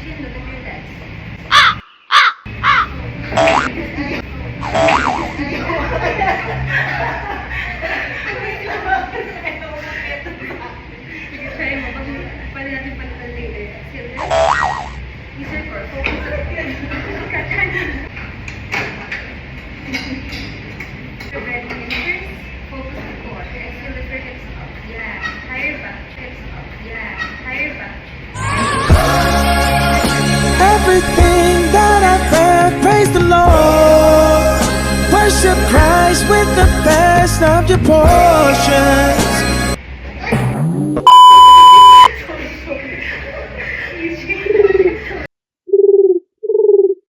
Chin, look at your legs. Sige, try mo. Pwede natin palitan later. Exhale this. Use your core. Focus on your breath in first. Focus on core. Exhale, lift your hips up. Yeah. Higher back. Hips up. Yeah. Higher back. Everything that I've heard, praise the Lord. Worship Christ with the best of your portion.